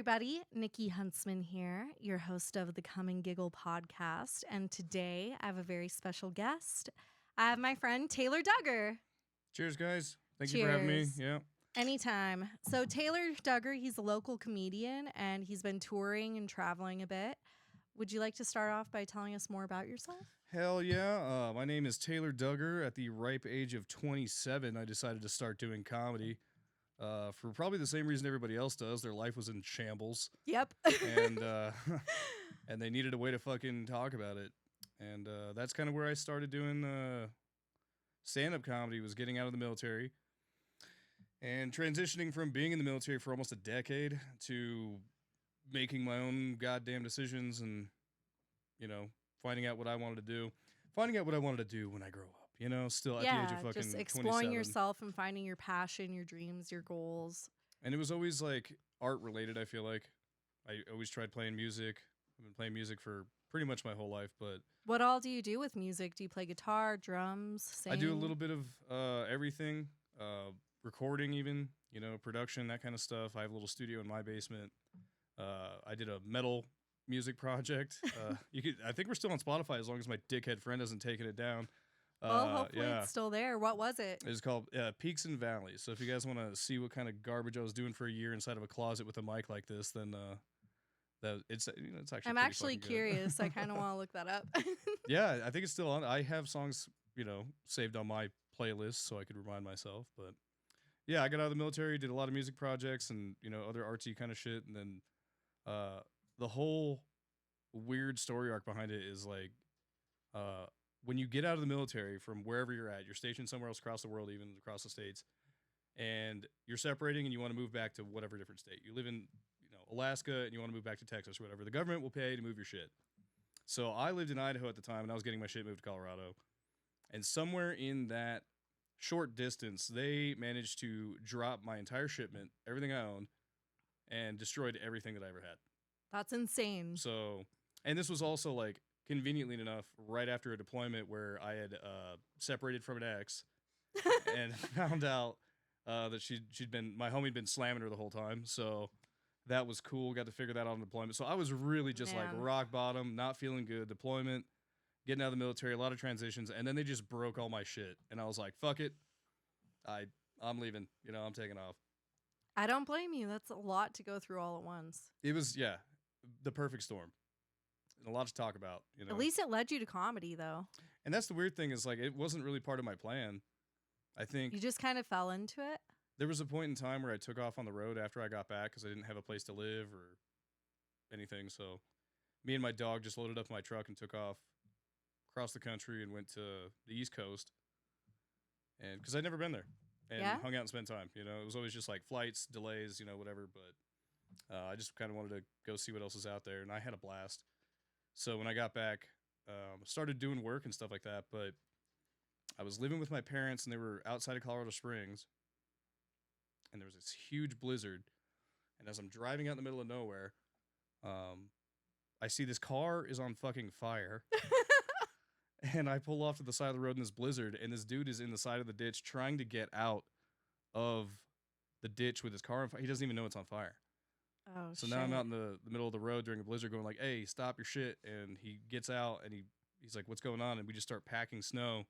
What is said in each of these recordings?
everybody. Nickey Huntsman here, your host of the Kum and Giggle Podcast. And today I have a very special guest. I have my friend Taylor Duggar. Cheers, guys. Thank you for having me. Yeah. Anytime. So Taylor Duggar, he's a local comedian and he's been touring and traveling a bit. Would you like to start off by telling us more about yourself? Hell yeah. My name is Taylor Duggar. At the ripe age of 27, I decided to start doing comedy. For probably the same reason everybody else does. Their life was in shambles. Yep. and and they needed a way to fucking talk about it. And that's kind of where I started doing stand-up comedy, was getting out of the military and transitioning from being in the military for almost a decade to making my own goddamn decisions and, you know, finding out what I wanted to do. Finding out what I wanted to do when I grow up. You know, still at the age of fucking just exploring 27. yourself and finding your passion, your dreams, your goals. And it was always like art related, I feel like. I always tried playing music. I've been playing music for pretty much my whole life, but... What all do you do with music? Do you play guitar, drums, sing? I do a little bit of everything. Recording even, you know, production, that kind of stuff. I have a little studio in my basement. I did a metal music project. I think we're still on Spotify as long as my dickhead friend hasn't taken it down. Well, hopefully it's still there. What was it? It's called Peaks and Valleys. So if you guys want to see what kind of garbage I was doing for a year inside of a closet with a mic like this, then it's actually. I'm actually curious. I kind of want to look that up. Yeah, I think it's still on. I have songs, you know, saved on my playlist so I could remind myself. But yeah, I got out of the military, did a lot of music projects and, you know, other artsy kind of shit, and then the whole weird story arc behind it is like. When you get out of the military from wherever you're at, you're stationed somewhere else across the world, even across the states, and you're separating and you want to move back to whatever different state. You live in, you know, Alaska and you want to move back to Texas or whatever. The government will pay to move your shit. So I lived in Idaho at the time and I was getting my shit moved to Colorado. And somewhere in that short distance, they managed to drop my entire shipment, everything I owned, and destroyed everything that I ever had. That's insane. So, and this was also like, conveniently enough, right after a deployment where I had separated from an ex and found out that my homie had been slamming her the whole time. So that was cool. Got to figure that out on deployment. So I was really just like rock bottom, not feeling good. Deployment, getting out of the military, a lot of transitions. And then they just broke all my shit. And I was like, fuck it. I'm leaving. You know, I'm taking off. I don't blame you. That's a lot to go through all at once. It was, yeah, the perfect storm. A lot to talk about, you know. At least it led you to comedy, though. And that's the weird thing is, like, it wasn't really part of my plan. I think... You just kind of fell into it? There was a point in time where I took off on the road after I got back because I didn't have a place to live or anything. So me and my dog just loaded up my truck and took off across the country and went to the East Coast. And because I'd never been there. And hung out and spent time. You know, it was always just, like, flights, delays, you know, whatever. But I just kind of wanted to go see what else is out there. And I had a blast. So when I got back, started doing work and stuff like that, but I was living with my parents and they were outside of Colorado Springs and there was this huge blizzard. And as I'm driving out in the middle of nowhere, I see this car is on fucking fire. And I pull off to the side of the road in this blizzard and this dude is in the side of the ditch trying to get out of the ditch with his car on fire. He doesn't even know it's on fire. Oh, so now I'm out in the middle of the road during a blizzard going like, hey, stop your shit. And he gets out and he's like, what's going on? And we just start packing snow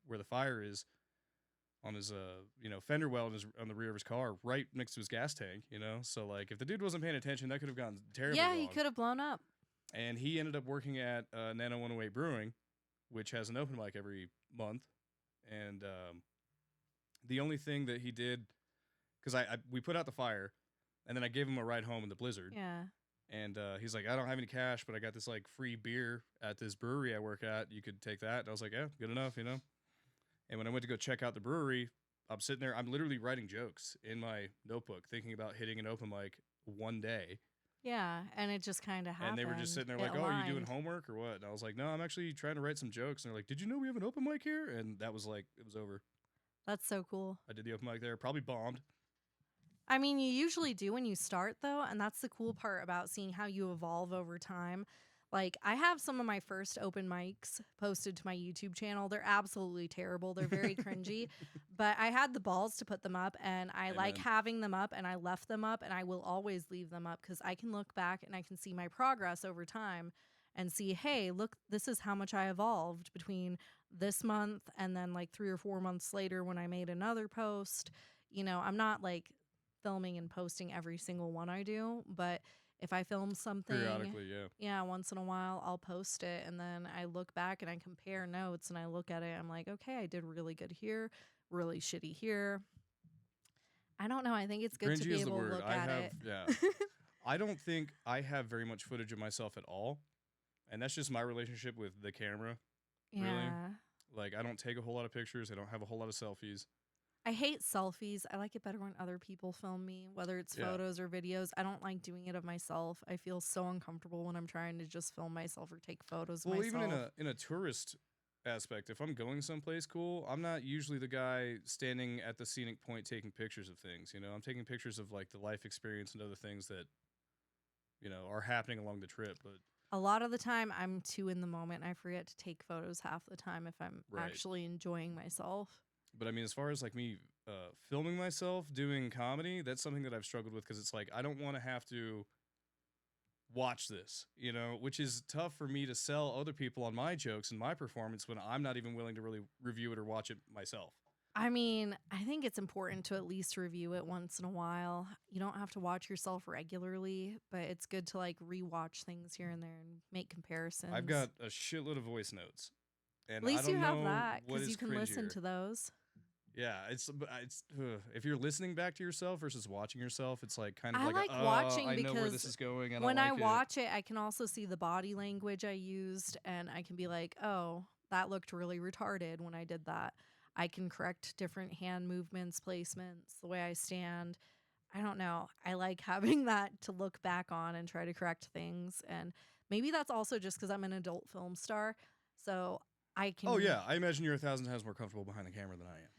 where the fire is on his, fender well on the rear of his car right next to his gas tank, you know? So, like, if the dude wasn't paying attention, that could have gone terribly wrong. Yeah, he could have blown up. And he ended up working at Nano 108 Brewing, which has an open mic every month. And the only thing that he did, because we put out the fire, and then I gave him a ride home in the blizzard. Yeah. And he's like, I don't have any cash, but I got this like free beer at this brewery I work at. You could take that. And I was like, yeah, good enough, you know? And when I went to go check out the brewery, I'm sitting there, I'm literally writing jokes in my notebook, thinking about hitting an open mic one day. Yeah, and it just kind of happened. And they were just sitting there like, oh, are you doing homework or what? And I was like, no, I'm actually trying to write some jokes. And they're like, did you know we have an open mic here? And that was like, it was over. That's so cool. I did the open mic there, probably bombed. I mean, you usually do when you start, though, and that's the cool part about seeing how you evolve over time. Like, I have some of my first open mics posted to my YouTube channel. They're absolutely terrible. They're very cringy, but I had the balls to put them up, and I like Amen. having them up, and I left them up, and I will always leave them up because I can look back and I can see my progress over time and see, hey, look, this is how much I evolved between this month and then like 3 or 4 months later when I made another post. You know, I'm not like filming and posting every single one I do, but if I film something, Periodically, yeah. yeah, once in a while, I'll post it, and then I look back and I compare notes, and I look at it. I'm like, okay, I did really good here, really shitty here. I don't know. I think it's good to Cringy be is the able to word. look I at have, it. yeah. I don't think I have very much footage of myself at all. And that's just my relationship with the camera. Really? Yeah. Like, I don't take a whole lot of pictures. I don't have a whole lot of selfies. I hate selfies. I like it better when other people film me, whether it's Yeah. photos or videos. I don't like doing it of myself. I feel so uncomfortable when I'm trying to just film myself or take photos of Well, myself. even in a tourist aspect, if I'm going someplace cool, I'm not usually the guy standing at the scenic point taking pictures of things. You know, I'm taking pictures of like the life experience and other things that, you know, are happening along the trip. But A lot of the time, I'm too in the moment, and I forget to take photos half the time if I'm Right. actually enjoying myself. But I mean, as far as like me filming myself doing comedy, that's something that I've struggled with because it's like I don't want to have to watch this, you know, which is tough for me to sell other people on my jokes and my performance when I'm not even willing to really review it or watch it myself. I mean, I think it's important to at least review it once in a while. You don't have to watch yourself regularly, but it's good to like rewatch things here and there and make comparisons. I've got a shitload of voice notes, and At least I don't you have know that what because is you can listen cringier. to those. Yeah, it's if you're listening back to yourself versus watching yourself, it's like kind of I like like a, watching I know where because this is going. I don't when like I it. watch it, I can also see the body language I used, and I can be like, oh, that looked really retarded when I did that. I can correct different hand movements, placements, the way I stand. I don't know. I like having that to look back on and try to correct things. And maybe that's also just because I'm an adult film star. So I can. Oh yeah, I imagine you're 1,000 times more comfortable behind the camera than I am.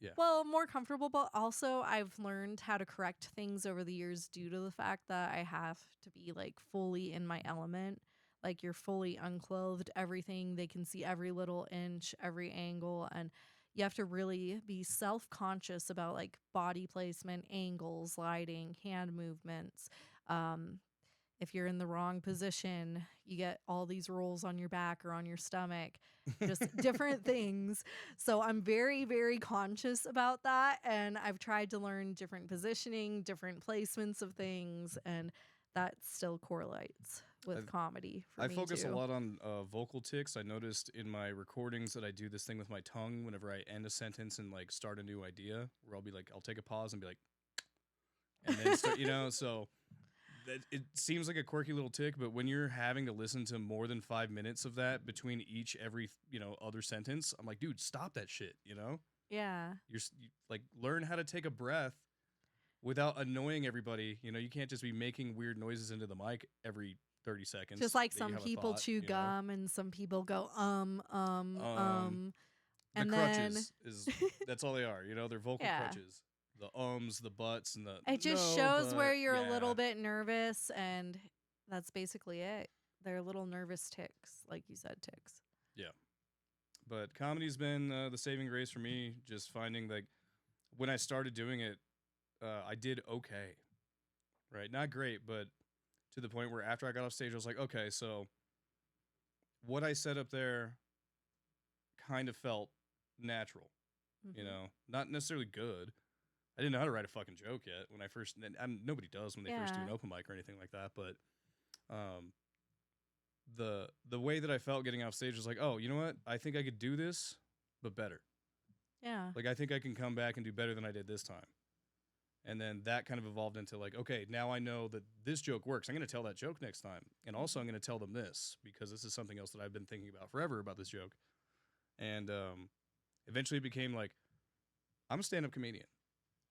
Yeah. Well, more comfortable, but also I've learned how to correct things over the years due to the fact that I have to be like fully in my element. Like you're fully unclothed, everything. They can see every little inch, every angle. And you have to really be self conscious about like body placement, angles, lighting, hand movements. Um, if you're in the wrong position, you get all these rolls on your back or on your stomach, just different things. So I'm very, very conscious about that. And I've tried to learn different positioning, different placements of things. And that still correlates with comedy for I me focus too. a lot on vocal tics. I noticed in my recordings that I do this thing with my tongue whenever I end a sentence and like start a new idea, where I'll be like, I'll take a pause and be like, and then start, you know, so it seems like a quirky little tick, but when you're having to listen to more than 5 minutes of that between every other sentence, I'm like, dude, stop that shit. You know, Yeah. you like learn how to take a breath without annoying everybody. You know, you can't just be making weird noises into the mic every 30 seconds. Just like that you some have a people thought, chew you know? gum and some people go, The and crutches is that's all they are. You know, they're vocal Yeah. crutches. The ums, the butts, and the it just no, shows where but, you're a yeah. little bit nervous, and that's basically it. They're little nervous ticks, like you said, ticks. Yeah. But comedy's been the saving grace for me. Just finding like when I started doing it, I did okay. Right, not great, but to the point where after I got off stage, I was like, okay, so what I said up there kind of felt natural. You know, not necessarily good. I didn't know how to write a fucking joke yet when I first. And nobody does when they first do an Yeah. open mic or anything like that. But the way that I felt getting off stage was like, oh, you know what? I think I could do this, but better. Yeah. Like I think I can come back and do better than I did this time. And then that kind of evolved into like, okay, now I know that this joke works. I'm going to tell that joke next time. And also I'm going to tell them this because this is something else that I've been thinking about forever about this joke. And eventually it became like, I'm a stand-up comedian.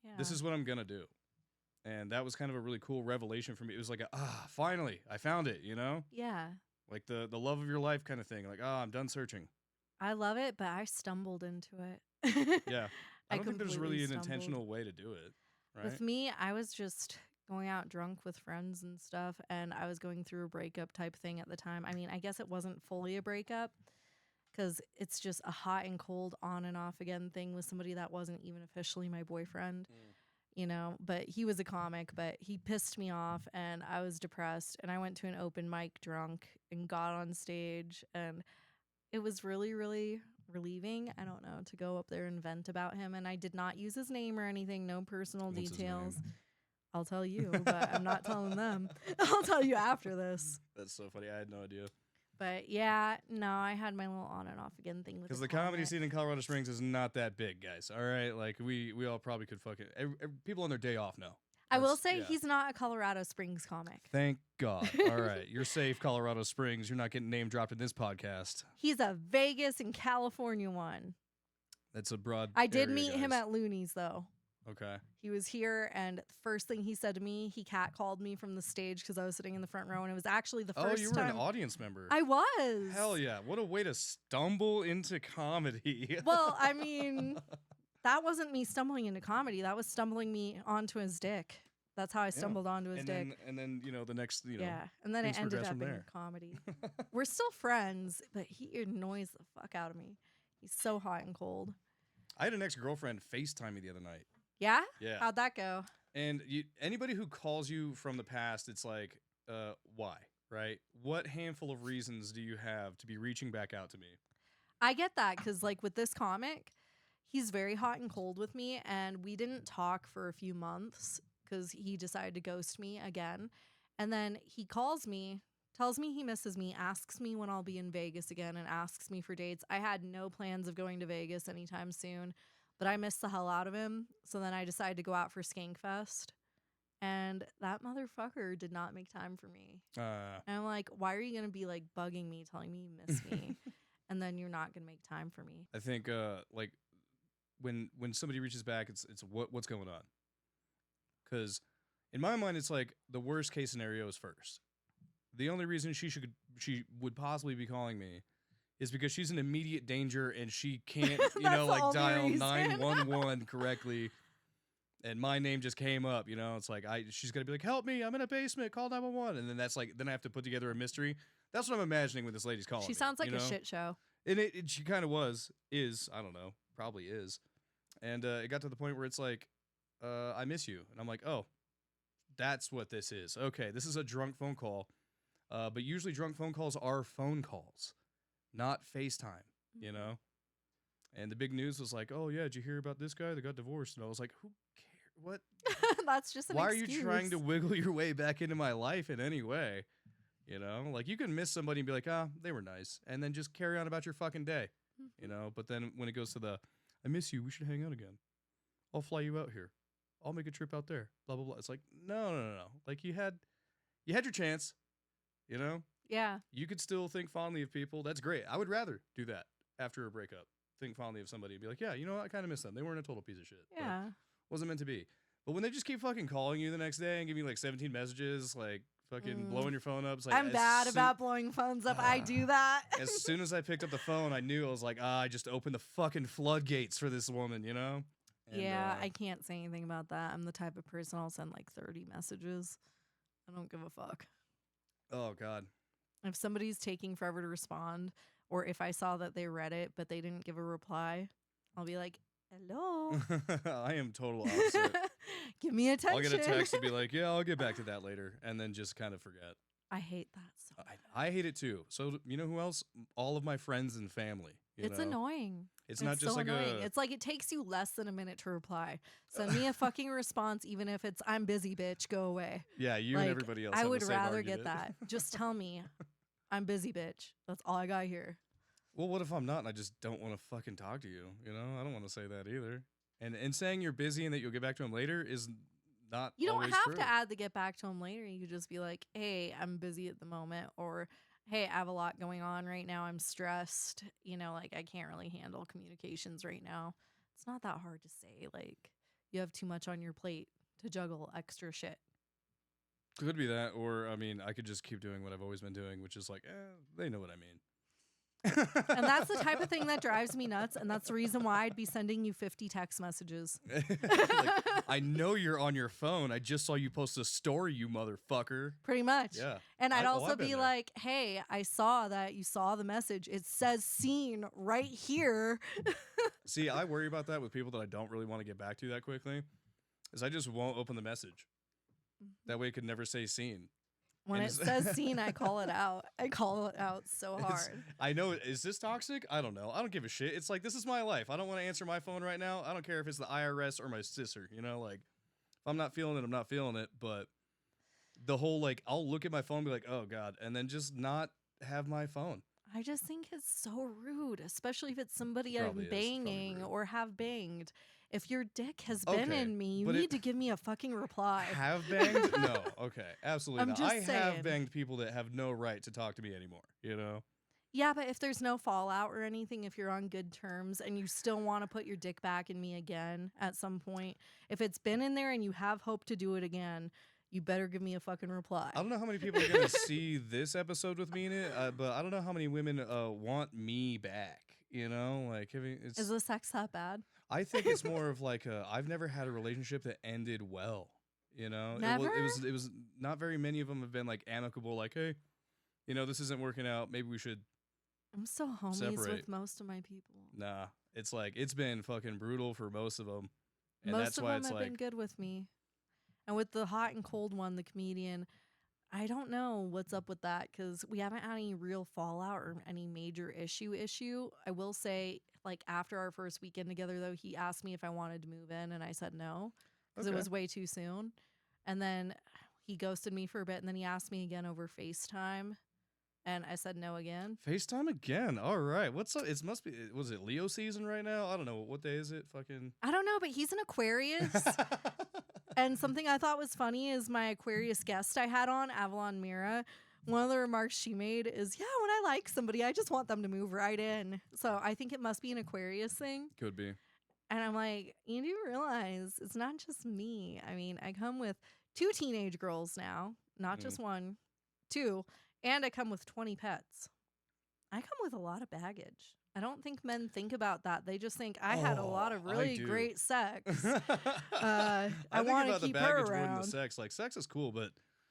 Yeah. This is what I'm going to do. And that was kind of a really cool revelation for me. It was like, finally, I found it, you know? Yeah. Like the love of your life kind of thing. Like, I'm done searching. I love it, but I stumbled into it. Yeah. I don't think there's completely really an stumbled. intentional way to do it, right? With me, I was just going out drunk with friends and stuff, and I was going through a breakup type thing at the time. I mean, I guess it wasn't fully a breakup because it's just a hot and cold on and off again thing with somebody that wasn't even officially my boyfriend. You know, but he was a comic, but he pissed me off and I was depressed, and I went to an open mic drunk and got on stage, and it was really, really relieving, I don't know, to go up there and vent about him. And I did not use his name or anything, no personal What's his details. name? I'll tell you, but I'm not telling them. I'll tell you after this. That's so funny. I had no idea. But yeah, no, I had my little on and off again thing with Because the comedy scene in Colorado Springs is not that big, guys. All right, like we all probably could fucking people on their day off know. I will say he's not a Colorado Springs comic. Thank God. All right, you're safe, Colorado Springs. You're not getting name dropped in this podcast. He's a Vegas and California one. That's a broad. I did area, meet him guys. at Looney's though. Okay. He was here, and the first thing he said to me, he catcalled me from the stage because I was sitting in the front row, and it was actually the first Oh, you were time. an audience member. I was. Hell yeah! What a way to stumble into comedy. Well, I mean, that wasn't me stumbling into comedy. That was stumbling me onto his dick. That's how I stumbled onto his dick. And then the next yeah, and then it things ended progress up from in there. comedy. We're still friends, but he annoys the fuck out of me. He's so hot and cold. I had an ex-girlfriend FaceTime me the other night. Yeah? Yeah. How'd that go? And anybody who calls you from the past, it's like, why, right? What handful of reasons do you have to be reaching back out to me? I get that because, like, with this comic, he's very hot and cold with me, and we didn't talk for a few months because he decided to ghost me again. And then he calls me, tells me he misses me, asks me when I'll be in Vegas again, and asks me for dates. I had no plans of going to Vegas anytime soon, but I missed the hell out of him. So then I decided to go out for Skankfest. And that motherfucker did not make time for me. And I'm like, why are you going to be like bugging me, telling me you miss me? And then you're not going to make time for me. I think like when somebody reaches back, it's what's going on? Because in my mind, it's like the worst case scenario is first. The only reason she would possibly be calling me is because she's in immediate danger and she can't, like dial 911 correctly. And my name just came up, it's like she's gonna be like, help me, I'm in a basement, call 911. And then that's like, then I have to put together a mystery. That's what I'm imagining when this lady's calling. She sounds like a shit show. And she kind of is, I don't know, probably is. And it got to the point where it's like, I miss you. And I'm like, oh, that's what this is. Okay, this is a drunk phone call. But usually drunk phone calls are phone calls, not FaceTime, And the big news was like, oh, yeah, did you hear about this guy that got divorced? And I was like, who cares? What? That's just an Why excuse. are you trying to wiggle your way back into my life in any way? Like you can miss somebody and be like, they were nice. And then just carry on about your fucking day, But then when it goes to I miss you, we should hang out again. I'll fly you out here. I'll make a trip out there. Blah, blah, blah. It's like, no. Like you had your chance, Yeah. You could still think fondly of people. That's great. I would rather do that after a breakup. Think fondly of somebody and be like, yeah, I kind of miss them. They weren't a total piece of shit. Yeah. Wasn't meant to be. But when they just keep fucking calling you the next day and giving you like 17 messages, like fucking blowing your phone up. It's like, I'm bad about blowing phones up. I do that. As soon as I picked up the phone, I knew I was like, I just opened the fucking floodgates for this woman, And, yeah, I can't say anything about that. I'm the type of person I'll send like 30 messages. I don't give a fuck. Oh, God. If somebody's taking forever to respond, or if I saw that they read it but they didn't give a reply, I'll be like, hello. I am total opposite. Give me attention. I'll get a text and be like, yeah, I'll get back to that later, and then just kind of forget. I hate that so much. I hate it too. So you know who else? All of my friends and family. It's annoying. It's not just so like annoying. It's like it takes you less than a minute to reply. Send me a fucking response, even if it's I'm busy, bitch. Go away. Yeah, you like, and everybody else. I have would the same rather argument. get that. Just tell me I'm busy, bitch. That's all I got here. Well, what if I'm not and I just don't want to fucking talk to you? I don't want to say that either. And saying you're busy and that you'll get back to him later is not. You don't always have true. to add the get back to him later. You could just be like, hey, I'm busy at the moment, or hey, I have a lot going on right now. I'm stressed. Like I can't really handle communications right now. It's not that hard to say. Like you have too much on your plate to juggle extra shit. Could be that, or I mean, I could just keep doing what I've always been doing, which is like, they know what I mean. And that's the type of thing that drives me nuts. And that's the reason why I'd be sending you 50 text messages. Like, I know you're on your phone. I just saw you post a story, you motherfucker. Pretty much. Yeah. And I'd also I've been be there. like, hey, I saw that you saw the message. It says seen right here. See, I worry about that with people that I don't really want to get back to that quickly, is I just won't open the message. That way it could never say seen. When And it says seen, I call it out. I call it out so hard. I know. Is this toxic? I don't know. I don't give a shit. It's like, this is my life. I don't want to answer my phone right now. I don't care if it's the IRS or my sister. You know, like, if I'm not feeling it, I'm not feeling it. But the whole, like, I'll look at my phone and be like, oh, God, and then just not have my phone. I just think it's so rude, especially if it's somebody Probably I'm is. Probably banging rude. or have banged. If your dick has been Okay, in me, you but need to give me a fucking reply. Have banged? No. Okay. Absolutely I'm not. just I saying. have banged people that have no right to talk to me anymore, you know? Yeah, but if there's no fallout or anything, if you're on good terms and you still want to put your dick back in me again at some point, if it's been in there and you have hope to do it again, you better give me a fucking reply. I don't know how many people are going to see this episode with me in it, but I don't know how many women want me back, you know? Like, I mean, it's... Is the sex that bad? I think it's more of like I've never had a relationship that ended well. You know, Never? It was not very many of them have been like amicable. Like, hey, you know, this isn't working out. Maybe we should. I'm so homies separate. with most of my people. Nah, it's like it's been fucking brutal for most of them, and Most that's of why them it's have like been good with me. And with the hot and cold one, the comedian, I don't know what's up with that because we haven't had any real fallout or any major issue. I will say, like, after our first weekend together, though, he asked me if I wanted to move in, and I said no because it Okay. was way too soon. And then he ghosted me for a bit, and then he asked me again over FaceTime, and I said no again. FaceTime again. All right, what's up? It must be. Was it Leo season right now? I don't know. What day is it? Fucking. I don't know, but he's an Aquarius. And something I thought was funny is my Aquarius guest I had on, Avalon Mira. One of the remarks she made is, yeah, when I like somebody, I just want them to move right in. So I think it must be an Aquarius thing. Could be. And I'm like, you do realize it's not just me. I mean, I come with 2 teenage girls now, not just 1, 2, and I come with 20 pets. I come with a lot of baggage. I don't think men think about that. They just think I had a lot of really great sex. I want to keep her more than around. the sex. Like, sex is cool, but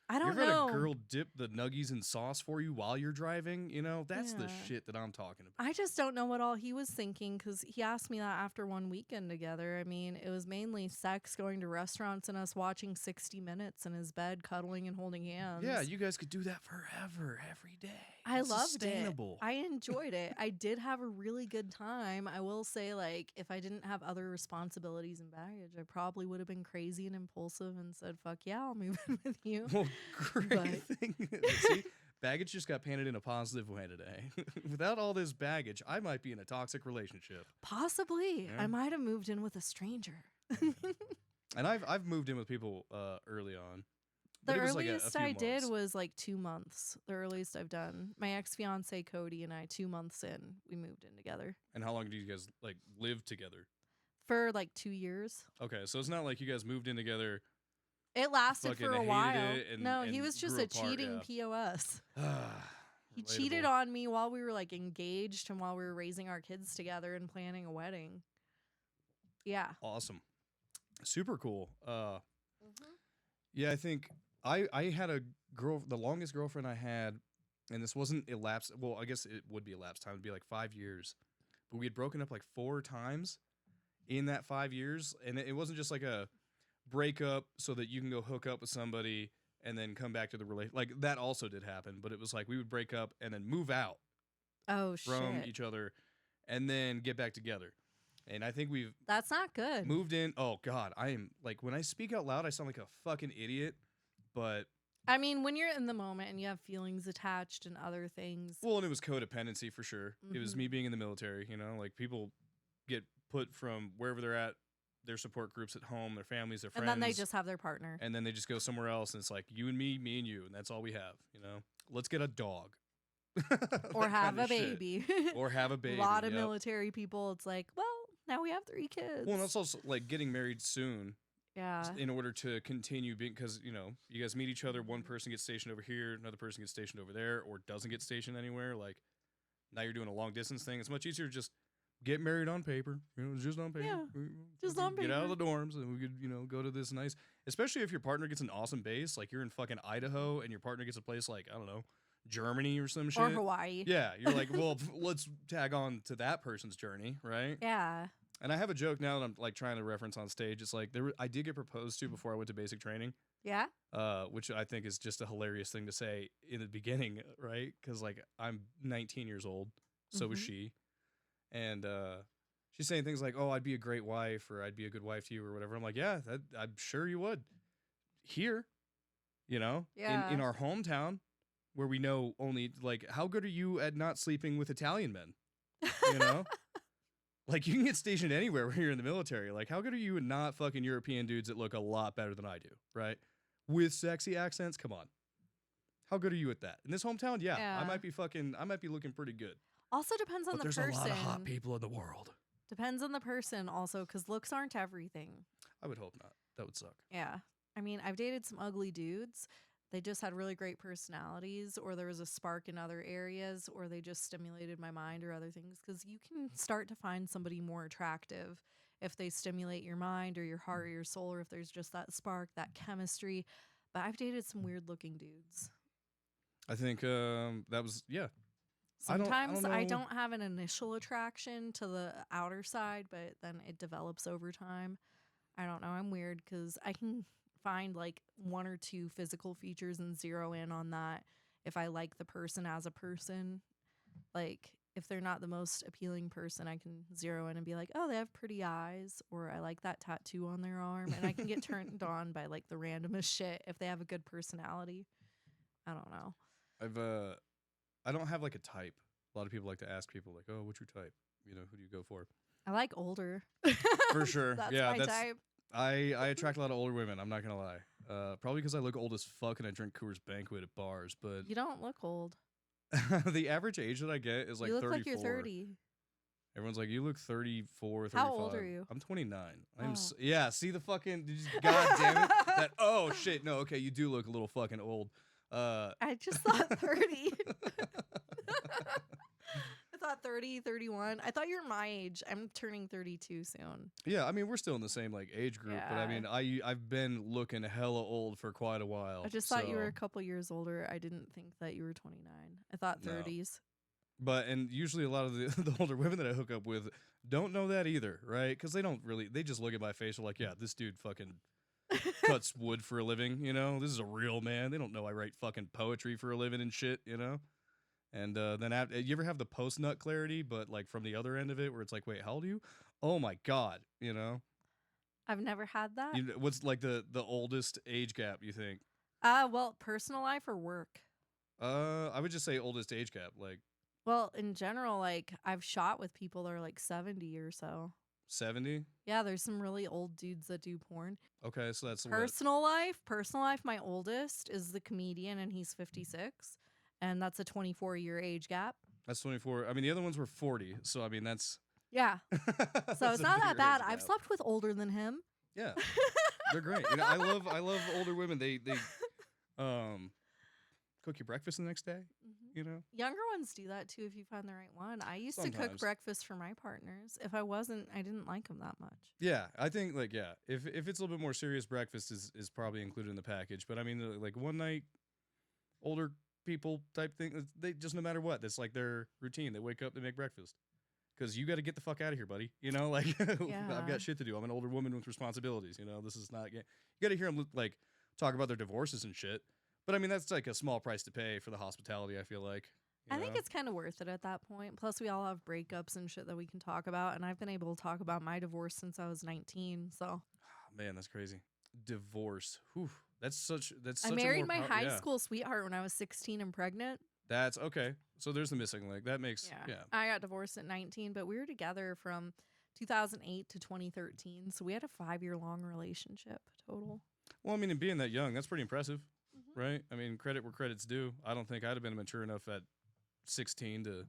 I don't you ever know. had a girl dip the nuggies in sauce for you while you're driving? You know, that's the Yeah. shit that I'm talking about. I just don't know what all he was thinking because he asked me that after one weekend together. I mean, it was mainly sex, going to restaurants, and us watching 60 Minutes in his bed, cuddling and holding hands. Yeah, you guys could do that forever, every day. I It's loved sustainable. it. I enjoyed it. I did have a really good time. I will say, like, if I didn't have other responsibilities and baggage, I probably would have been crazy and impulsive and said, fuck yeah, I'll move in with you. Well, great But- thing. See, baggage just got painted in a positive way today. Without all this baggage, I might be in a toxic relationship. Possibly. Yeah. I might have moved in with a stranger. And I've moved in with people early on. The But it was like earliest a few I did months. was like 2 months. The earliest I've done. My ex-fiance Cody and I, 2 months in, we moved in together. And how long did you guys like live together? For like 2 years. Okay, so it's not like you guys moved in together. It lasted Fucking for a hated while. it and- No, he and was just grew a apart, cheating POS. He Relatable. cheated on me while we were like engaged and while we were raising our kids together and planning a wedding. Yeah. Awesome. Super cool. Yeah, I think I had a girl, the longest girlfriend I had, and this wasn't elapsed. Well, I guess it would be elapsed time. It'd be like 5 years. But we had broken up like 4 times in that 5 years. And it wasn't just like a breakup so that you can go hook up with somebody and then come back to the relationship. Like, that also did happen. But it was like we would break up and then move out Oh, from shit. each other and then get back together. And I think we've That's not good. moved in. Oh, God. I am like, when I speak out loud, I sound like a fucking idiot. But, I mean, when you're in the moment and you have feelings attached and other things. well, and it was codependency for sure. It was Mhm. me being in the military, you know, like people get put from wherever they're at, their support groups at home, their families, their And friends. then they just have their partner. and then they just go somewhere else. And it's like you and me and you. And that's all we have, you know, let's get a dog. Or That have kinda a shit. baby. Or have a baby. A lot of yep. military people, it's like, well, now we have 3 kids. Well, and that's also like getting married soon. Yeah. In order to continue being, because you know you guys meet each other, one person gets stationed over here, another person gets stationed over there, or doesn't get stationed anywhere. Like Now you're doing a long distance thing. It's much easier to just get married on paper. It's just on paper. Yeah, just on Get out of paper. the dorms and we could, go to this nice, especially if your partner gets an awesome base, like you're in fucking Idaho and your partner gets a place like, I don't know, Germany or some shit. Or Hawaii. Yeah, you're like, well, let's tag on to that person's journey, right? Yeah. And I have a joke now that I'm like trying to reference on stage. It's like I did get proposed to before I went to basic training. Yeah. Which I think is just a hilarious thing to say in the beginning, right? Because like I'm 19 years old, so was she, and she's saying things like, "Oh, I'd be a great wife," or "I'd be a good wife to you," or whatever. I'm like, "Yeah, I'm sure you would." Here, Yeah. in our hometown, where we know only like, how good are you at not sleeping with Italian men? You know. Like, you can get stationed anywhere when you're in the military. Like, how good are you at not fucking European dudes that look a lot better than I do, right? With sexy accents? Come on. How good are you at that? In this hometown, yeah. I might be looking pretty good. Also depends on But the there's person. a lot of hot people in the world. Depends on the person also, because looks aren't everything. I would hope not. That would suck. Yeah. I mean, I've dated some ugly dudes. They just had really great personalities, or there was a spark in other areas, or they just stimulated my mind or other things. Because you can start to find somebody more attractive if they stimulate your mind or your heart or your soul, or if there's just that spark, that chemistry. But I've dated some weird looking dudes. I think that was, yeah. Sometimes I I don't know. don't have an initial attraction to the outer side, but then it develops over time. I don't know. I'm weird because I can find like one or two physical features and zero in on that if I like the person as a person. Like if they're not the most appealing person, I can zero in and be like, oh, they have pretty eyes, or I like that tattoo on their arm, and I can get turned on by like the randomest shit if they have a good personality. I don't know. I don't have like a type. A lot of people like to ask people like, oh, what's your type? Who do you go for? I like older. For sure. That's yeah, my type. I attract a lot of older women. I'm not gonna lie. Probably because I look old as fuck and I drink Coors Banquet at bars. But You don't look old. the average age that I get is like You look 34. like you're 30. Everyone's like, you look 34, 35. How old are you? I'm 29. Oh. Yeah. See the fucking. God damn it. That. Oh shit. No. Okay. You do look a little fucking old. I just thought 30. I thought 30, 31. I thought you were my age. I'm turning 32 soon. Yeah, I mean we're still in the same like age group, but I mean I've been looking hella old for quite a while. I just thought you were a couple years older. I didn't think that you were 29. I thought 30s. And usually a lot of the older women that I hook up with don't know that either, right? Because they just look at my face and are like, yeah, this dude fucking cuts wood for a living, This is a real man. They don't know I write fucking poetry for a living and shit, And then you ever have the post nut clarity, but like from the other end of it, where it's like, wait, how old are you? Oh my god, I've never had that. What's like the oldest age gap you think? Well, personal life or work? I would just say oldest age gap, like. Well, in general, like I've shot with people that are like 70 or so. 70? Yeah, there's some really old dudes that do porn. Okay, so that's Personal life, my oldest is the comedian, and he's 56. And that's a 24-year age gap. That's 24. I mean, the other ones were 40. So, I mean, that's... Yeah. So it's not that bad. I've slept with older than him. Yeah. They're great. I love older women. They cook you breakfast the next day, Younger ones do that, too, if you find the right one. I used to cook Sometimes. breakfast for my partners. If I wasn't, I didn't like them that much. Yeah, I think, like, yeah. If it's a little bit more serious, breakfast is probably included in the package. But, I mean, like, one night, older people type thing, they just, no matter what, that's like their routine. They wake up, they make breakfast, because you got to get the fuck out of here, buddy. Like I've got shit to do. I'm an older woman with responsibilities. This is not you got to hear them like talk about their divorces and shit. But I mean, that's like a small price to pay for the hospitality, I feel like. I think it's kind of worth it at that point. Plus, we all have breakups and shit that we can talk about, and I've been able to talk about my divorce since I was 19. So man, that's crazy. Divorce. Whew. That's such I married my high school sweetheart when I was 16 and pregnant. That's okay. So there's the missing link. That makes I got divorced at 19, but we were together from 2008 to 2013. So we had a 5-year-long relationship total. Well, I mean, and being that young, that's pretty impressive, right? I mean, credit where credit's due. I don't think I'd have been mature enough at 16 to,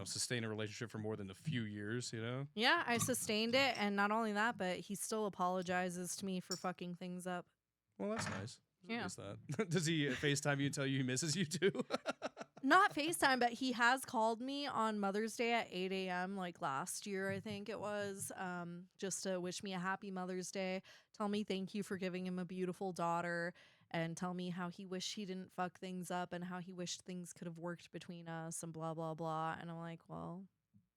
sustain a relationship for more than a few years, Yeah, I sustained it. And not only that, but he still apologizes to me for fucking things up. Well, that's nice. Yeah. That. Does he FaceTime you and tell you he misses you too? Not FaceTime, but he has called me on Mother's Day at 8 a.m. like last year, I think it was, just to wish me a happy Mother's Day, tell me thank you for giving him a beautiful daughter, and tell me how he wished he didn't fuck things up and how he wished things could have worked between us and blah, blah, blah. And I'm like, well,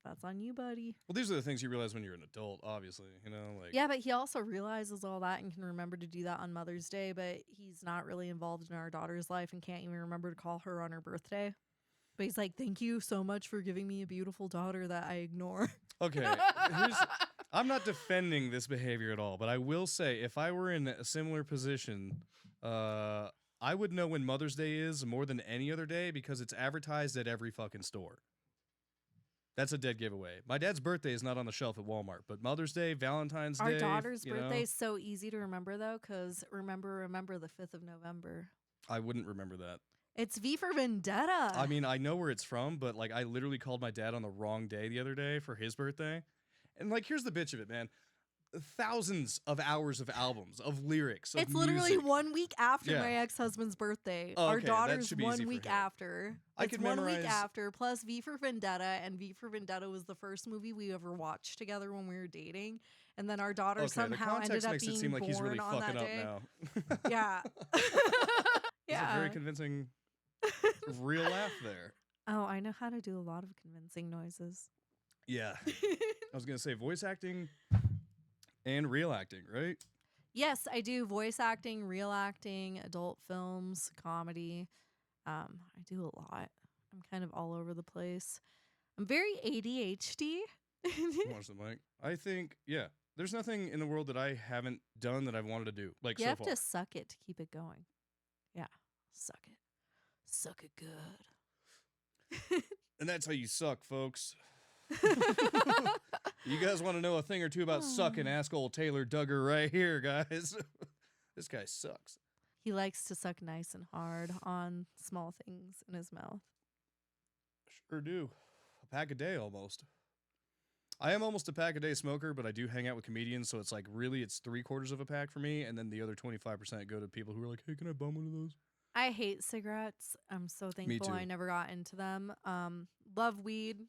that's on you, buddy. Well, these are the things you realize when you're an adult, obviously, you know, like. Yeah, but he also realizes all that and can remember to do that on Mother's Day, but he's not really involved in our daughter's life and can't even remember to call her on her birthday. But he's like, thank you so much for giving me a beautiful daughter that I ignore. Okay, I'm not defending this behavior at all, but I will say if I were in a similar position, I would know when Mother's Day is more than any other day because it's advertised at every fucking store. That's a dead giveaway. My dad's birthday is not on the shelf at Walmart, but Mother's Day, Valentine's Day. Our daughter's birthday is so easy to remember, though, because remember the 5th of November. I wouldn't remember that. It's V for Vendetta. I mean, I know where it's from, but like I literally called my dad on the wrong day the other day for his birthday. And like, here's the bitch of it, man. Thousands of hours of albums, of lyrics, of It's literally music. 1 week after Yeah. my ex-husband's birthday. Oh, Our okay, that daughter's should be 1 easy for week him. after. I It's could 1 week memorize- after, plus V for Vendetta, and V for Vendetta was the first movie we ever watched together when we were dating. And then our daughter Okay, the somehow ended context up makes being it seem like born he's really on fucking that up day. now. Yeah. That's yeah. a very convincing real laugh there. Oh, I know how to do a lot of convincing noises. Yeah. I was going to say voice acting and real acting, right? Yes, I do voice acting, real acting, adult films, comedy. I do a lot. I'm kind of all over the place. I'm very ADHD. Watch the mic. I think, yeah, there's nothing in the world that I haven't done that I've wanted to do. Like You so have far. to suck it to keep it going. Yeah, suck it. Suck it good. And that's how you suck, folks. You guys want to know a thing or two about sucking? Ask old Taylor Duggar right here, guys. This guy sucks. He likes to suck nice and hard on small things in his mouth. Sure do. A pack a day almost. I am almost a pack a day smoker, but I do hang out with comedians, so it's like really it's 3/4 of a pack for me, and then the other 25% go to people who are like, hey, can I bum one of those? I hate cigarettes. I'm so thankful too. I never got into them. Love weed.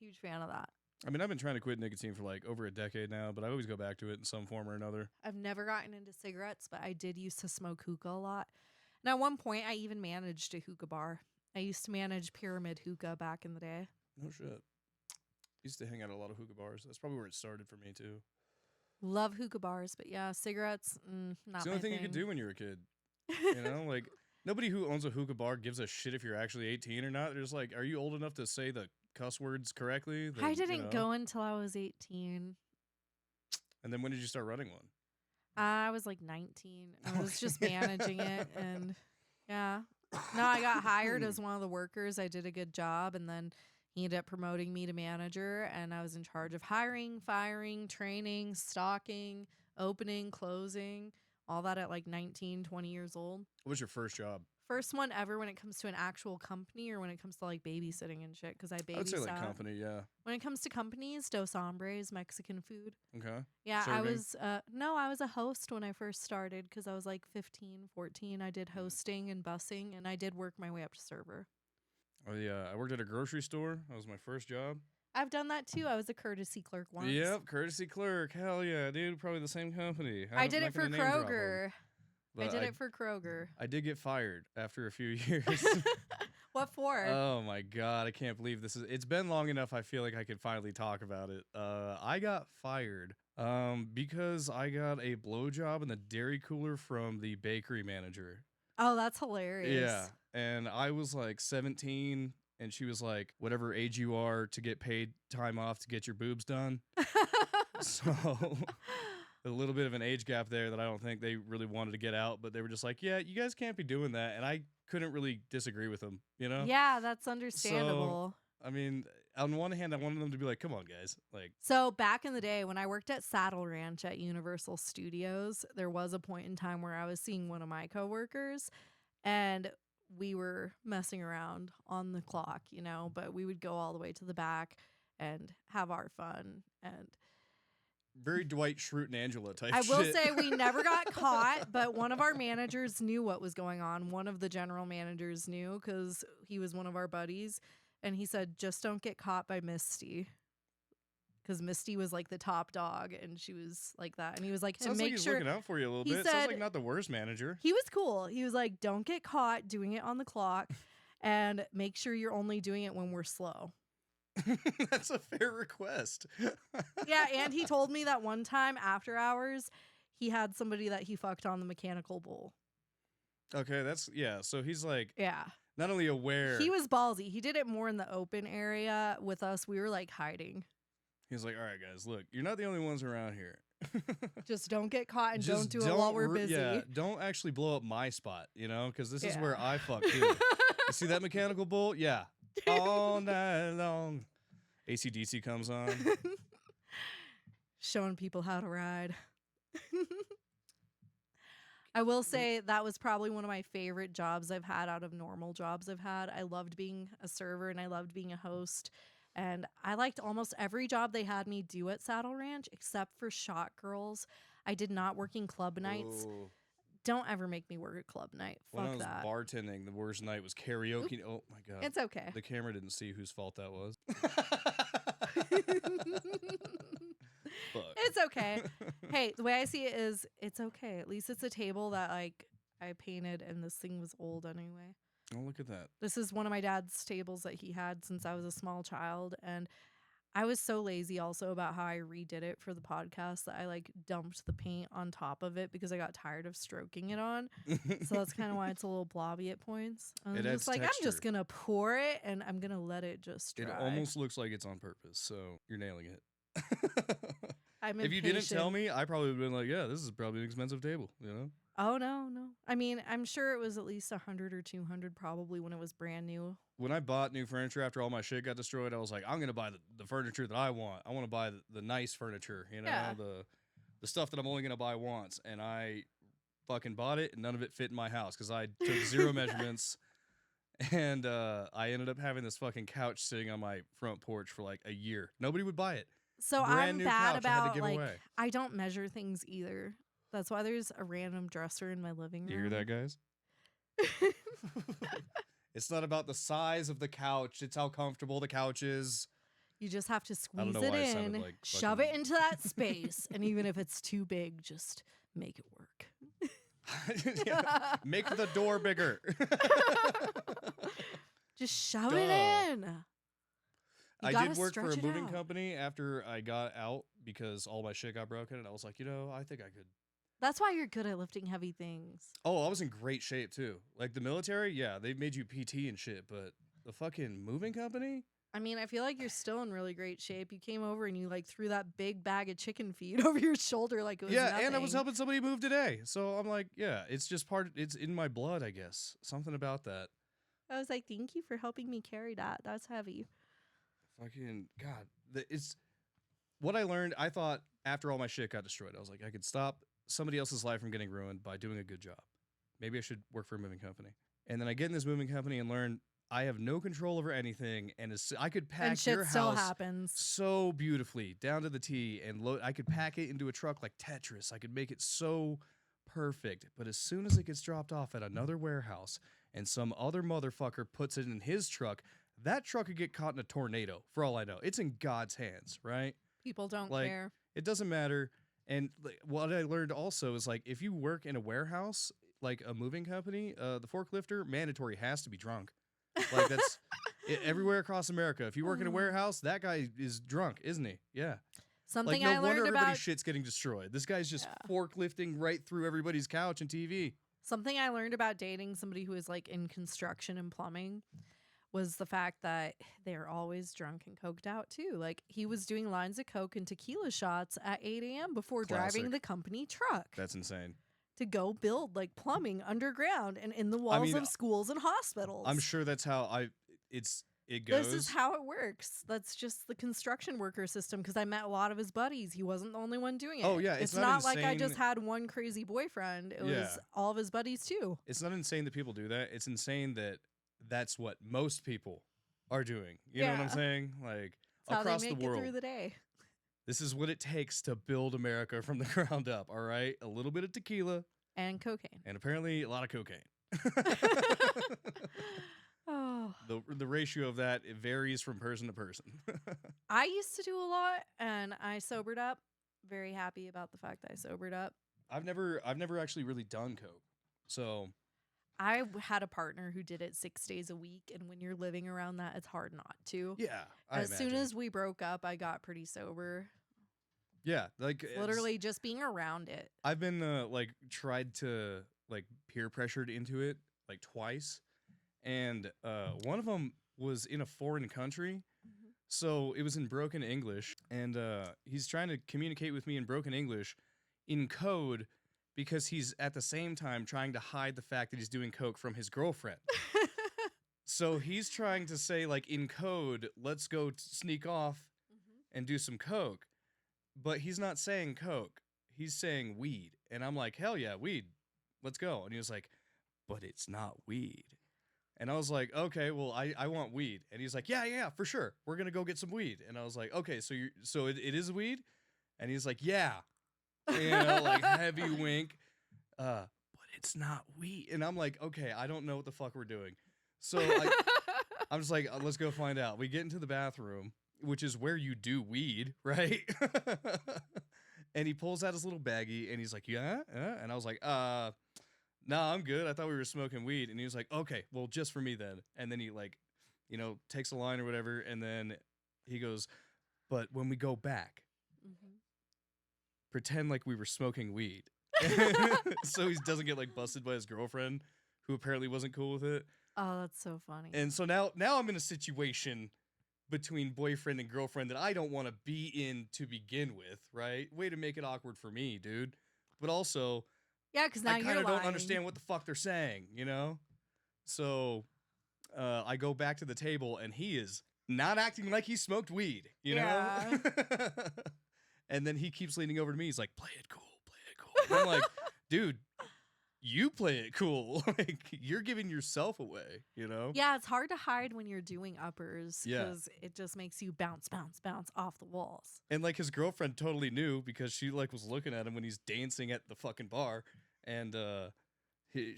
Huge fan of that. I mean, I've been trying to quit nicotine for like over a decade now, but I always go back to it in some form or another. I've never gotten into cigarettes, but I did used to smoke hookah a lot. And at one point, I even managed a hookah bar. I used to manage Pyramid Hookah back in the day. No shit. Used to hang out at a lot of hookah bars. That's probably where it started for me too. Love hookah bars, but yeah, cigarettes, not It's the only thing you could do when you're a kid. You know, like nobody who owns a hookah bar gives a shit if you're actually 18 or not. They're just like, are you old enough to say the cuss words correctly? Then, I didn't you know. go until I was 18. And then when did you start running one? I was like 19. I was just Okay. managing it, and yeah. No, I got hired as one of the workers. I did a good job, and then he ended up promoting me to manager, and I was in charge of hiring, firing, training, stocking, opening, closing, all that at like 19, 20 years old. What was your first job? First one ever when it comes to an actual company or when it comes to like babysitting and shit, because I babysat. I would say like company, yeah. When it comes to companies, Dos Hombres, Mexican food. Okay. Yeah, Serving? I was, I was a host when I first started because I was like 15, 14. I did hosting and busing, and I did work my way up to server. Oh yeah, I worked at a grocery store. That was my first job. I've done that too. I was a courtesy clerk once. Yep, courtesy clerk. Hell yeah, dude. Probably the same company. I did I'm it not for gonna name drop 'em, Kroger. I but did it for Kroger. I did get fired after a few years. What for? Oh my god, I can't believe this is. It's been long enough. I feel like I could finally talk about it. I got fired because I got a blowjob in the dairy cooler from the bakery manager. Oh, that's hilarious. Yeah, and I was like 17, and she was like, "Whatever age you are to get paid time off to get your boobs done." So. A little bit of an age gap there that I don't think they really wanted to get out, but they were just like, yeah, you guys can't be doing that. And I couldn't really disagree with them, you know? Yeah, that's understandable. I mean, on one hand, I wanted them to be like, come on, guys. Like, So back in the day when I worked at Saddle Ranch at Universal Studios, there was a point in time where I was seeing one of my coworkers and we were messing around on the clock, you know, but we would go all the way to the back and have our fun. And very Dwight Schrute and Angela type I shit. will say we never got caught, but one of our managers knew what was going on. One of the general managers knew because he was one of our buddies. And he said, just don't get caught by Misty. Because Misty was like the top dog and she was like that. And he was like, Sounds make like he's sure looking out for you a little he bit. said- Sounds like not the worst manager. he was cool. He was like, don't get caught doing it on the clock and make sure you're only doing it when we're slow. That's a fair request. Yeah, and he told me that one time after hours, he had somebody that he fucked on the mechanical bull. Okay, so he's like Yeah. not only aware. He was ballsy. He did it more in the open area with us. We were like hiding. He's like, all right, guys, look, you're not the only ones around here. Just don't get caught and Just don't do it while we're busy. Yeah, don't actually blow up my spot, because this is Yeah. where I fuck too. You see that mechanical bull? Yeah. All night long. AC/DC comes on. Showing people how to ride. I will say that was probably one of my favorite jobs I've had out of normal jobs I've had. I loved being a server and I loved being a host. And I liked almost every job they had me do at Saddle Ranch except for Shot Girls. I did not work in club nights. Ooh. Don't Don't ever make me work a club night. When I Fuck was that. bartending, the worst night was karaoke. Oh my god. It's okay. The camera didn't see whose fault that was. Fuck. It's okay. Hey, the way I see it is it's okay. At least it's a table that like I painted and this thing was old anyway. Oh, look at that. This is one of my dad's tables that he had since I was a small child. And I was so lazy also about how I redid it for the podcast that I like dumped the paint on top of it because I got tired of stroking it on. So that's kind of why it's a little blobby at points. I'm It just adds like, I'm just texture. going to pour it and I'm going to let it just dry. It almost looks like it's on purpose, so you're nailing it. I'm If you didn't tell impatient. me, I probably would have been like, yeah, this is probably an expensive table, Oh, no. I mean, I'm sure it was at least 100 or 200 probably when it was brand new. When I bought new furniture after all my shit got destroyed, I was like, I'm going to buy the furniture that I want. I want to buy the nice furniture, Yeah. the stuff that I'm only going to buy once. And I fucking bought it, and none of it fit in my house because I took zero measurements. And I ended up having this fucking couch sitting on my front porch for like a year. Nobody would buy it. So Brand I'm new bad couch I had to about give like away. I don't measure things either. That's why there's a random dresser in my living room. You hear that, guys? It's not about the size of the couch. It's how comfortable the couch is. You just have to I don't squeeze know it why it sounded in, like shove fucking- it into that space, and even if it's too big, just make it work. Yeah. Make the door bigger. Just shove Duh. it in. You I gotta did work for a stretch it moving out. company after I got out because all my shit got broken, and I was like, I think I could. That's why you're good at lifting heavy things. Oh, I was in great shape too. Like the military, yeah, they made you PT and shit, but the fucking moving company? I mean, I feel like you're still in really great shape. You came over and you like threw that big bag of chicken feed over your shoulder like it was Yeah, nothing. and I was helping somebody move today. So I'm like, yeah, it's just it's in my blood, I guess. Something about that. I was like, thank you for helping me carry that. That's heavy. Fucking God. It's what I learned. I thought after all my shit got destroyed, I was like, I could stop somebody else's life from getting ruined by doing a good job. Maybe I should work for a moving company. And then I get in this moving company and learn I have no control over anything, and I could pack And shit your still house happens. so beautifully down to the T, and I could pack it into a truck like Tetris. I could make it so perfect. But as soon as it gets dropped off at another warehouse and some other motherfucker puts it in his truck, that truck could get caught in a tornado. For all I know, it's in God's hands, right? People don't Like, care. It doesn't matter. And what I learned also is like if you work in a warehouse, like a moving company, the forklifter mandatory has to be drunk. Like that's everywhere across America. If you work in a warehouse, that guy is drunk, isn't he? Yeah. Something Like no I wonder learned everybody's about shit's getting destroyed. This guy's just Yeah. forklifting right through everybody's couch and TV. something I learned about dating somebody who is like in construction and plumbing was the fact that they're always drunk and coked out too. Like he was doing lines of coke and tequila shots at 8 a.m. before driving Classic. the company truck That's insane. to go build like plumbing underground and in the walls mean, of schools and hospitals. I'm sure that's how it goes. This is how it works. That's just the construction worker system because I met a lot of his buddies. He wasn't the only one doing it. Oh, yeah, It's it's not not like I just insane- had one crazy boyfriend. It Yeah. was all of his buddies too. It's not insane that people do that. It's insane that that's what most people are doing. You know what I'm Yeah. saying? Like That's how across they the make it world. through the day. This is what it takes to build America from the ground up, all right? A little bit of tequila. And cocaine. And apparently a lot of cocaine. Oh. The ratio of that, it varies from person to person. I used to do a lot, and I sobered up. Very happy about the fact that I sobered up. I've never actually really done coke. So I had a partner who did it 6 days a week, and when you're living around that, it's hard not to. yeah, As soon as we broke up, I got pretty sober. yeah, like Literally just being around it. I've been like tried to like peer pressured into it like twice, and one of them was in a foreign country, so it was in broken English, and he's trying to communicate with me in broken English in code because he's at the same time trying to hide the fact that he's doing coke from his girlfriend. So he's trying to say like in code, let's go sneak off and do some coke. But he's not saying coke. He's saying weed. And I'm like, hell yeah, weed. Let's go. And he was like, but it's not weed. And I was like, okay, well, I want weed. And he's like, yeah, for sure. We're going to go get some weed. And I was like, okay, so it is weed? And he's like, yeah. You know, like heavy wink. But it's not weed. And I'm like, okay, I don't know what the fuck we're doing. So I'm just like, let's go find out. We get into the bathroom, which is where you do weed, right? And he pulls out his little baggie and he's like, yeah? And I was like, no, I'm good. I thought we were smoking weed. And he was like, okay, well, just for me then. And then he like, you know, takes a line or whatever. And then he goes, but when we go back, pretend like we were smoking weed. So he doesn't get like busted by his girlfriend, who apparently wasn't cool with it. Oh, that's so funny. And so now I'm in a situation between boyfriend and girlfriend that I don't want to be in to begin with, right? Way to make it awkward for me, dude. But also, yeah, because now I kind you're of don't lying. understand what the fuck they're saying, you know? So I go back to the table and he is not acting like he smoked weed, you know? And then he keeps leaning over to me. He's like, play it cool, play it cool. And I'm like, dude, you play it cool. Like, you're giving yourself away, you know? Yeah, it's hard to hide when you're doing uppers Yeah. because it just makes you bounce off the walls. And like his girlfriend totally knew because she like was looking at him when he's dancing at the fucking bar. And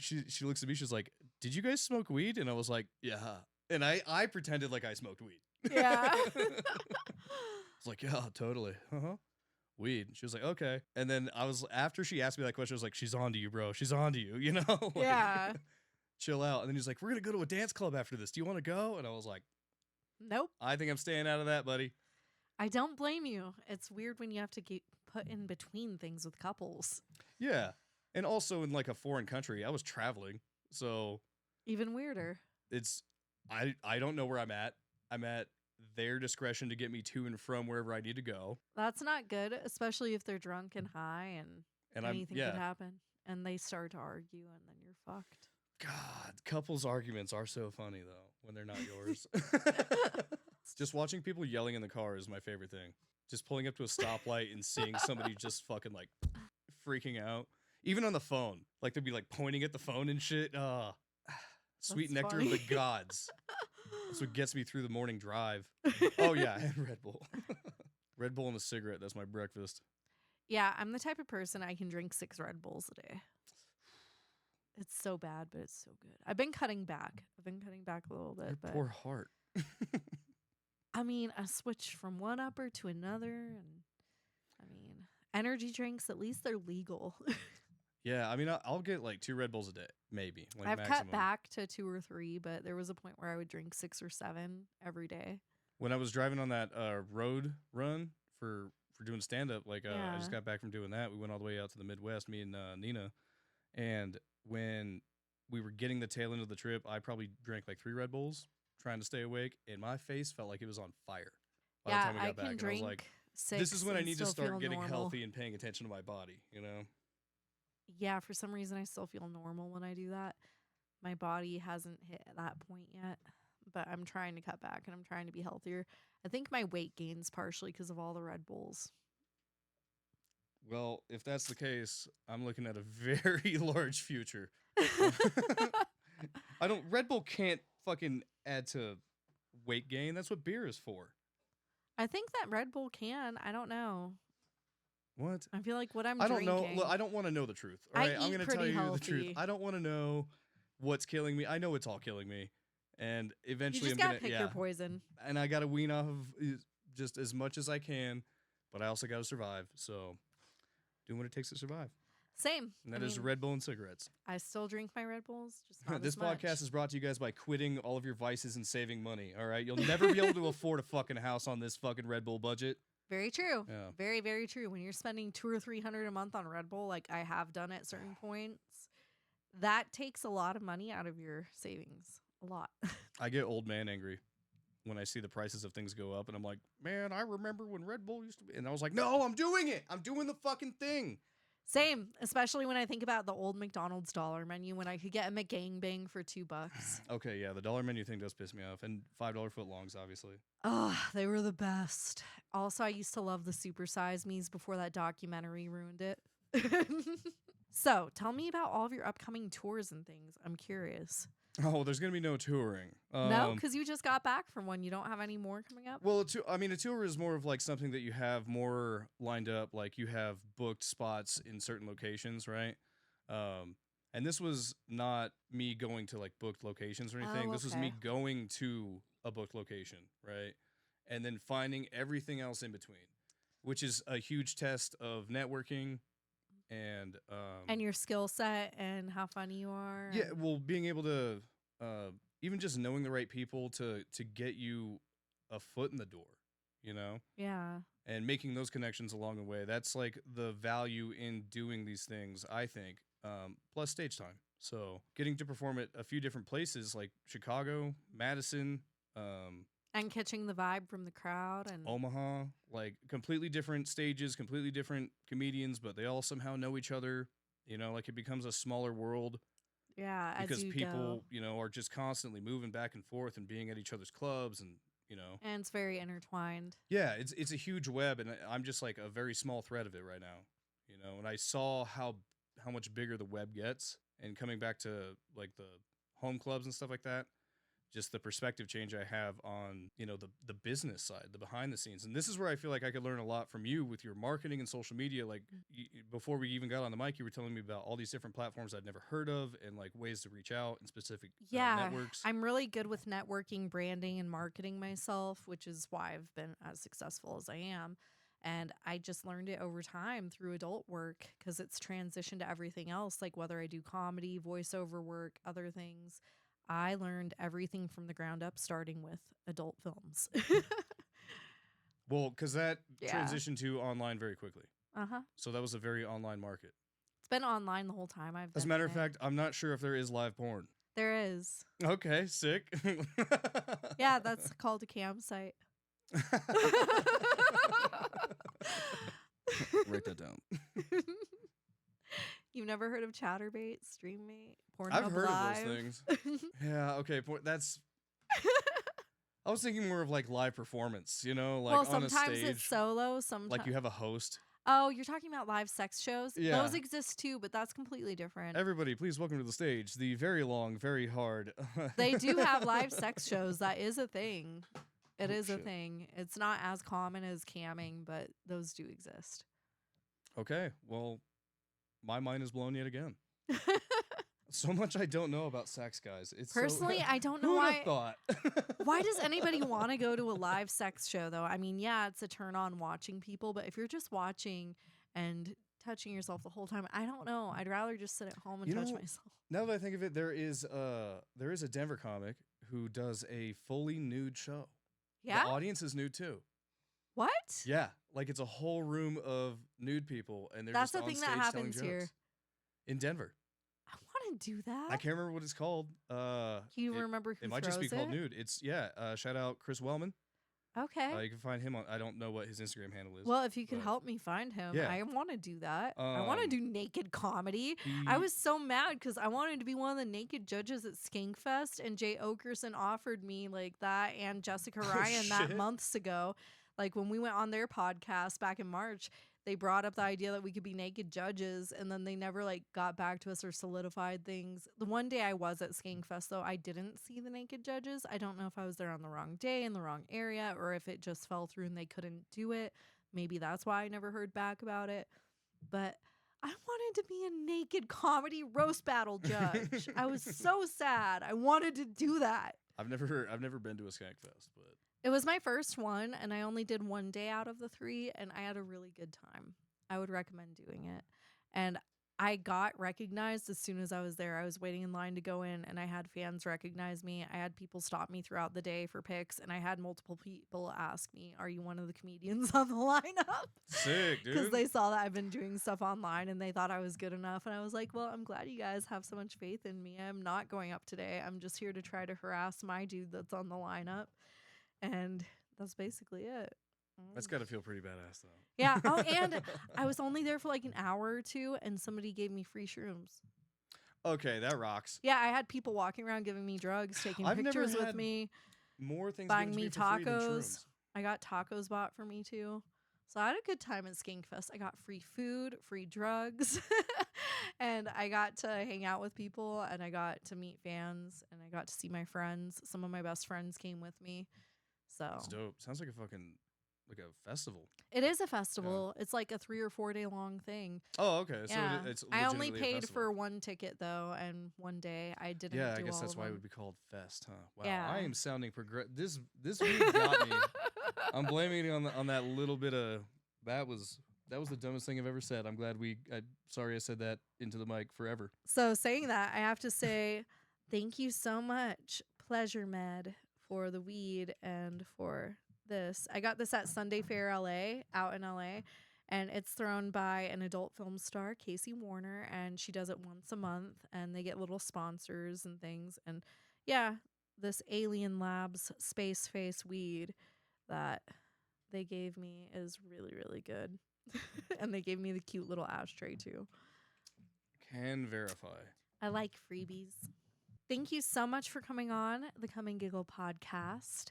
she looks at me, she's like, did you guys smoke weed? And I was like, yeah. And I pretended like I smoked weed. Yeah. I was like, yeah, totally. Weed. She was like, okay. And then after she asked me that question, I was like, she's on to you, bro. She's on to you, you know? Like, Yeah. Chill out. And then he's like, we're going to go to a dance club after this. Do you want to go? And I was like, Nope. I think I'm staying out of that, buddy. I don't blame you. It's weird when you have to get put in between things with couples. Yeah. And also in like a foreign country, I was traveling. So Even weirder. it's, I don't know where I'm at. I'm at their discretion to get me to and from wherever I need to go. That's not good, especially if they're drunk and high and anything could happen. And they start to argue and then you're fucked. God, couples arguments are so funny though when they're not yours. Just watching people yelling in the car is my favorite thing. Just pulling up to a stoplight and seeing somebody just fucking like freaking out. Even on the phone. Like they'd be like pointing at the phone and shit. Sweet That's nectar funny. of the gods. That's what gets me through the morning drive. Oh yeah, and Red Bull. Red Bull and a cigarette, that's my breakfast. Yeah, I'm the type of person I can drink 6 Red Bulls a day. It's so bad, but it's so good. I've been cutting back. A little bit. Your But poor heart. I mean, I switched from one upper to another. And I mean, energy drinks, at least they're legal. Yeah, I mean, I'll get like 2 Red Bulls a day, maybe. Like I've maximum. cut back to 2 or 3, but there was a point where I would drink 6 or 7 every day. When I was driving on that road run for doing stand-up, like I just got back from doing that. We went all the way out to the Midwest, me and Nina. And when we were getting the tail end of the trip, I probably drank like 3 Red Bulls, trying to stay awake, and my face felt like it was on fire by the time we got back. And I was like, 6 this is when I and need to still start feel getting normal. healthy and paying attention to my body, you know? Yeah, for some reason I still feel normal when I do that. My body hasn't hit that point yet, but I'm trying to cut back and I'm trying to be healthier. I think my weight gains partially because of all the Red Bulls. Well, if that's the case, I'm looking at a very large future. Red Bull can't fucking add to weight gain. That's what beer is for. I think that Red Bull can. I don't know. What? I feel like what I'm I don't drinking. know. Look, I don't want to know the truth. All I right, I'm eat going to pretty tell you the truth. healthy. I don't want to know what's killing me. I know it's all killing me, and You eventually just I'm gotta gonna pick your poison. and I got to wean off of just as much as I can, but I also got to survive. So, doing what it takes to survive. Same. And that is Red Bull and cigarettes. I still drink my Red Bulls, just not This as much. podcast is brought to you guys by quitting all of your vices and saving money. All right, you'll never be able to afford a fucking house on this fucking Red Bull budget. Very true. Yeah. Very, very true. When you're spending $200 or $300 a month on Red Bull, like I have done at certain points, that takes a lot of money out of your savings. A lot. I get old man angry when I see the prices of things go up, and I'm like, man, I remember when Red Bull used to be, and I was like, no, I'm doing it. I'm doing the fucking thing. Same, especially when I think about the old McDonald's dollar menu when I could get a McGangbang for $2. Okay, yeah, the dollar menu thing does piss me off, and $5 footlongs, obviously. Oh, they were the best. Also, I used to love the Super Size Me's before that documentary ruined it. So, tell me about all of your upcoming tours and things. I'm curious. Oh, there's gonna be no touring. No, because you just got back from one. You don't have any more coming up? Well, a tour is more of like something that you have more lined up. Like you have booked spots in certain locations, right? And this was not me going to like booked locations or anything. This was me going to a booked location, right? And then finding everything else in between, which is a huge test of networking and your skill set and how funny you are. Yeah, well, being able to even just knowing the right people to get you a foot in the door, you know? Yeah. And making those connections along the way. That's like the value in doing these things, I think, plus stage time. So getting to perform at a few different places like Chicago, Madison, and catching the vibe from the crowd and Omaha, like completely different stages, completely different comedians, but they all somehow know each other. You know, like it becomes a smaller world. Yeah, because as you people, go. you know, are just constantly moving back and forth and being at each other's clubs, and you know, and it's very intertwined. Yeah, it's a huge web, and I'm just like a very small thread of it right now. You know, and I saw how much bigger the web gets, and coming back to like the home clubs and stuff like that. Just the perspective change I have on, you know, the business side, the behind the scenes. And this is where I feel like I could learn a lot from you with your marketing and social media. Like before we even got on the mic, you were telling me about all these different platforms I'd never heard of and like ways to reach out and specific networks. I'm really good with networking, branding, and marketing myself, which is why I've been as successful as I am. And I just learned it over time through adult work because it's transitioned to everything else, like whether I do comedy, voiceover work, other things. I learned everything from the ground up, starting with adult films. Well, because that transitioned to online very quickly. Uh-huh. So that was a very online market. It's been online the whole time I've been As a matter of fact, I'm not sure if there is live porn. There is. Okay, sick. Yeah, that's called a campsite. Write that down. You've never heard of Chatterbait, Streammate, Pornhub I've heard Live? of those things. Yeah, okay. That's. I was thinking more of like live performance, you know, like on a stage. Sometimes it's solo. Sometimes like you have a host. Oh, you're talking about live sex shows? Yeah. Those exist too, but that's completely different. Everybody, please welcome to the stage the very long, very hard. They do have live sex shows. That is a thing. It is a thing. It's not as common as camming, but those do exist. Okay, well, my mind is blown yet again. So much I don't know about sex, guys. It's personally, I don't know who why. Thought? Why does anybody want to go to a live sex show, though? I mean, yeah, it's a turn on watching people, but if you're just watching and touching yourself the whole time, I don't know. I'd rather just sit at home and touch myself. Now that I think of it, there is a Denver comic who does a fully nude show. Yeah, the audience is nude too. What? Yeah, like it's a whole room of nude people, and they're That's just the on thing stage that telling happens jokes. here In Denver. I want to do that. I can't remember what it's called. Do you remember who it might just be called Nude. It's shout out Chris Wellman. Okay. You can find him on. I don't know what his Instagram handle is. Well, if you could help me find him, Yeah. I want to do that. I want to do naked comedy. he- I was so mad because I wanted to be one of the naked judges at Skankfest, and Jay Okerson offered me like that and Jessica Ryan that shit. months ago. Like when we went on their podcast back in March, they brought up the idea that we could be naked judges, and then they never like got back to us or solidified things. The one day I was at Skankfest, though, I didn't see the naked judges. I don't know if I was there on the wrong day in the wrong area, or if it just fell through and they couldn't do it. Maybe that's why I never heard back about it. But I wanted to be a naked comedy roast battle judge. I was so sad. I wanted to do that. I've never been to a Skankfest, but It was my first one, and I only did one day out of the 3, and I had a really good time. I would recommend doing it. And I got recognized as soon as I was there. I was waiting in line to go in, and I had fans recognize me. I had people stop me throughout the day for pics, and I had multiple people ask me, "Are you one of the comedians on the lineup?" sick, dude. Because they saw that I've been doing stuff online, and they thought I was good enough. And I was like, well, I'm glad you guys have so much faith in me. I'm not going up today. I'm just here to try to harass my dude that's on the lineup. And that's basically it. That's got to feel pretty badass, though. Yeah. Oh, and I was only there for like an hour or two, and somebody gave me free shrooms. Okay, that rocks. Yeah, I had people walking around giving me drugs, taking I've never pictures with had me, More things buying given to me for free than tacos. shrooms. I got tacos bought for me too. So I had a good time at Skankfest. I got free food, free drugs, and I got to hang out with people, and I got to meet fans, and I got to see my friends. Some of my best friends came with me. So That's dope. Sounds like a festival. it is a festival. It's like a 3 or 4 day long thing. Oh, okay. Yeah. So it's I only legitimately a paid festival. for one ticket though, and one day I didn't. Yeah, do I guess all that's of why it them. would be called Fest, huh? Wow, Yeah. I am sounding This week got me. I'm blaming it on that little bit of that was the dumbest thing I've ever said. I'm glad sorry I said that into the mic forever. So saying that, I have to say thank you so much, Pleasure Med, for the weed and for this. I got this at Sunday Fair LA, out in LA, and it's thrown by an adult film star, Casey Warner, and she does it once a month, and they get little sponsors and things. And yeah, this Alien Labs Space Face weed that they gave me is really, really good. And they gave me the cute little ashtray too. Can verify. I like freebies. Thank you so much for coming on the Kum and Giggle podcast.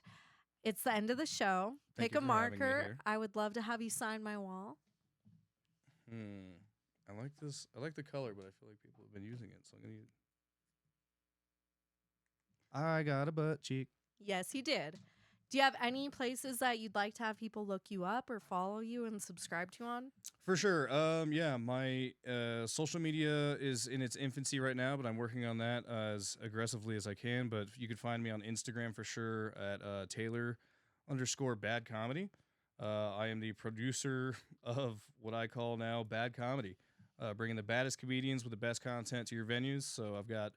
It's the end of the show. Thank Pick you a for having me marker. here. I would love to have you sign my wall. I like this. I like the color, but I feel like people have been using it, so I'm gonna use it. I got a butt cheek. Yes, he did. Do you have any places that you'd like to have people look you up or follow you and subscribe to on? For sure. Yeah, my social media is in its infancy right now, but I'm working on that as aggressively as I can. But you can find me on Instagram for sure at Taylor_Bad Comedy. I am the producer of what I call now Bad Comedy, bringing the baddest comedians with the best content to your venues. So I've got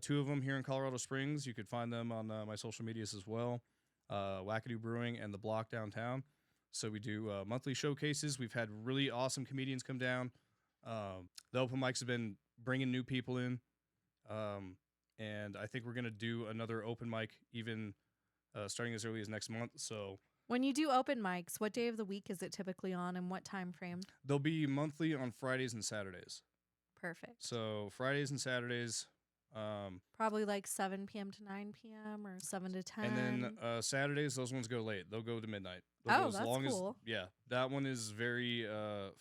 2 of them here in Colorado Springs. You could find them on my social medias as well. Wackadoo Brewing and The Block downtown. So we do monthly showcases. We've had really awesome comedians come down. The open mics have been bringing new people in. And I think we're going to do another open mic even starting as early as next month. So When you do open mics, what day of the week is it typically on and what time frame? they'll be monthly on Fridays and Saturdays. Perfect. So Fridays and Saturdays. Probably like 7 p.m. to 9 p.m. or 7 to 10. And then Saturdays, those ones go late. They'll go to midnight. They'll go Oh, as that's long cool. Yeah, that one is very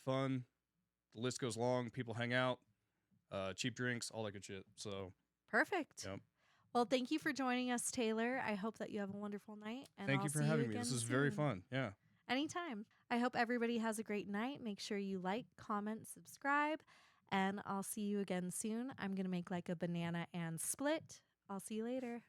fun. The list goes long. People hang out. Cheap drinks, all that good shit. So Perfect. Yep. Well, thank you for joining us, Taylor. I hope that you have a wonderful night. And Thank I'll you for see having me. again This is very soon. fun. Yeah. Anytime. I hope everybody has a great night. Make sure you like, comment, subscribe, and I'll see you again soon. I'm going to make like a banana and split. I'll see you later.